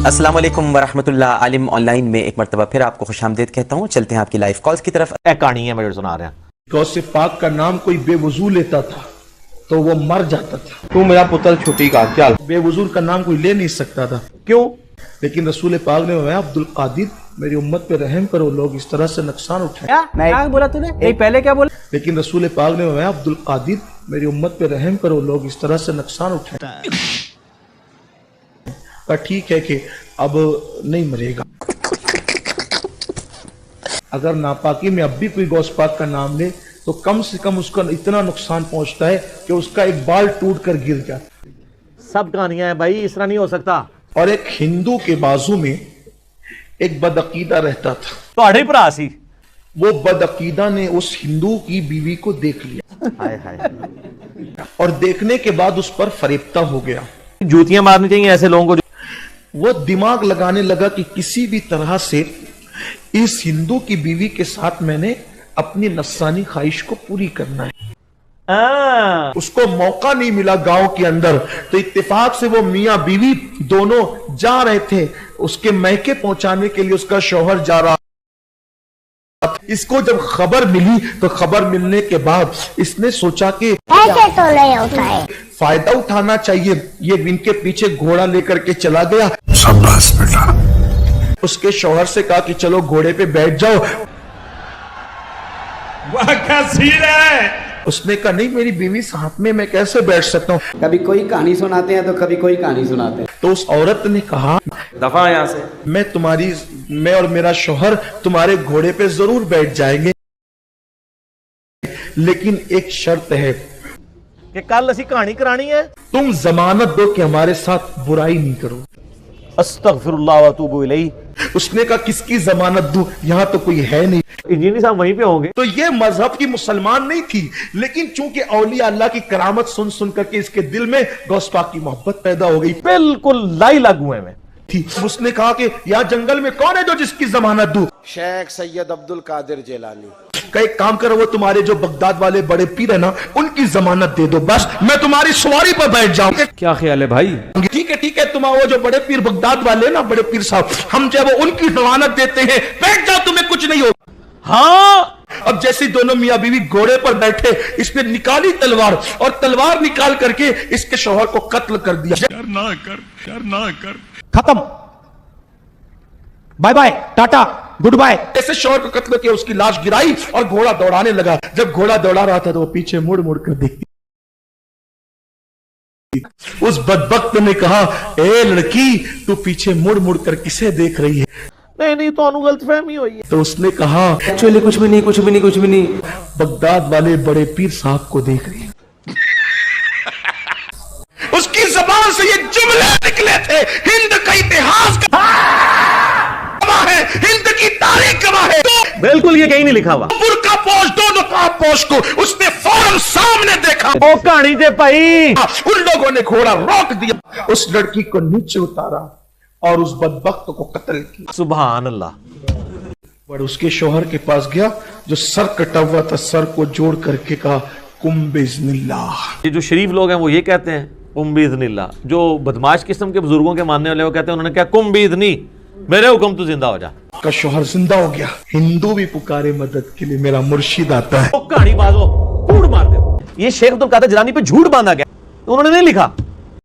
अस्सलाम वालेकुम वरहमतुल्लाह। आलिम ऑनलाइन में एक मरतबा फिर आपको खुशामदीद कहता हूँ। चलते हैं आपकी लाइव कॉल्स की तरफ। कहानी है मेरे सुना रहे हैं। गौसे पाक का नाम कोई बेवजू लेता था तो वो मर जाता था। तू मेरा पुत्र छुट्टी का चल। बेवजूर का नाम कोई ले नहीं सकता था। क्यों? लेकिन रसूल पाक ने मैं अब्दुल कादिर मेरी उम्मत पे रहम करो, लोग इस तरह से नुकसान उठाए। क्या बोला तूने? यही पहले क्या बोला? लेकिन रसूल पाक ने मैं अब्दुल कादिर मेरी उम्मत पे रहम करो, लोग इस तरह से नुकसान उठाए। का ठीक है कि अब नहीं मरेगा। अगर नापाकी में अब भी कोई गौस पाक का नाम ले तो कम से कम उसका इतना नुकसान पहुंचता है कि उसका एक बाल टूट कर गिर जाता। सब कहानियां हैं भाई, इस तरह नहीं हो सकता। और एक हिंदू के बाजू में एक बदअकीदा रहता था। तो भरा सी वो बदअकीदा ने उस हिंदू की बीवी को देख लिया। हाय हाय। और देखने के बाद उस पर फरेबता हो गया। जूतियां मारनी चाहिए ऐसे लोगों को। वो दिमाग लगाने लगा कि किसी भी तरह से इस हिंदू की बीवी के साथ मैंने अपनी नफसानी ख्वाहिश को पूरी करना है। उसको मौका नहीं मिला गांव के अंदर, तो इत्तेफाक से वो मियां बीवी दोनों जा रहे थे उसके मैके पहुंचाने के लिए। उसका शौहर जा रहा। इसको जब खबर मिली तो खबर मिलने के बाद इसने सोचा कि ऐसे तो नहीं होता है, फायदा उठाना चाहिए। ये इनके पीछे घोड़ा लेकर के चला गया। शाबाश बेटा। उसके शौहर से कहा कि चलो घोड़े पे बैठ जाओ। वाह क्या सीन है। उसने कहा नहीं, मेरी बीवी साथ में, मैं कैसे बैठ सकता हूँ। कभी कोई कहानी सुनाते हैं तो कभी कोई कहानी सुनाते हैं। तो उस औरत ने कहा दफा यहाँ से। मैं और मेरा शौहर तुम्हारे घोड़े पे जरूर बैठ जाएंगे, लेकिन एक शर्त है कि कल असी कहानी करानी है। तुम जमानत दो कि हमारे साथ बुराई नहीं करो। अस्तगफिरुल्लाह व अतूबु इलैहि। उसने कहा किसकी जमानत दूं, यहाँ तो कोई है नहीं। इंजीनियर साहब वहीं पे होंगे। तो ये मजहब की मुसलमान नहीं थी, लेकिन चूंकि औलिया अल्लाह की करामत सुन सुन करके इसके दिल में गौस पाक की मोहब्बत पैदा हो गई। बिल्कुल लाई लागू है मैं थी। उसने कहा कि यहाँ जंगल में कौन है जो जिसकी जमानत दूं? शेख सैयद अब्दुल कादिर जिलानी। का एक काम करो, वो तुम्हारे जो बगदाद वाले बड़े पीर है ना, उनकी जमानत दे दो, बस मैं तुम्हारी सवारी पर बैठ जाऊंगा। क्या ख्याल है भाई? ठीक है तुम वो जो बड़े पीर बगदाद वाले ना, बड़े पीर साहब, हम जब उनकी जमानत देते हैं, बैठ जाओ, तुम्हें कुछ नहीं होगा। हाँ। अब जैसे दोनों मियां बीवी घोड़े पर बैठे, इसने निकाली तलवार और तलवार निकाल करके इसके शौहर को कत्ल कर दिया। करना कर। खत्म, bye bye, tata, goodbye. ऐसे शौहर को कत्ल किया, उसकी लाश गिराई और घोड़ा दौड़ाने लगा। जब घोड़ा दौड़ा रहा था तो वो पीछे मुड़ मुड़ कर देखती। उस बदबख्त ने कहा, ए लड़की, तू पीछे मुड़ मुड़ कर किसे देख रही है? नहीं तो अनु गलतफहमी हुई है। तो उसने कहा, एक्चुअली कुछ भी नहीं। बगदाद वाले बड़े पीर साहब को देख रही है। उसकी जबान से ये जुमले निकले थे, हिंद का इतिहास गवाह है, हिंद की तारीख गवाह है। तो बिल्कुल ये कहीं नहीं लिखा हुआ। बुर्का पोष दो नकाब पोष को उसने फौरन सामने देखा। ओ कहानी दे भाई। उन लोगों ने घोड़ा रोक दिया, उस लड़की को नीचे उतारा और उस बदबख्त को कत्ल किया। सुभान अल्लाह। पर उसके शौहर के पास गया जो सर कटा हुआ था, सर को जोड़ करके कहा, कुम बिस्मिल्लाह। ये जो शरीफ लोग हैं वो ये कहते हैं कुम बिइज़्निल्लाह। जो बदमाश किस्म के बुजुर्गों के मानने वाले वो कहते हैं, उन्होंने क्या कुम बिइज़्नी, मेरे हुक्म तू जिंदा हो जा। का शौहर जिंदा हो गया। हिंदू भी पुकारे मदद के लिए, मेरा मुर्शिद आता है। कहानी बाजो, कूड़ मार दे। ये शेख अब्दुल कादिर जिलानी पे झूठ बांधा गया, उन्होंने नहीं लिखा।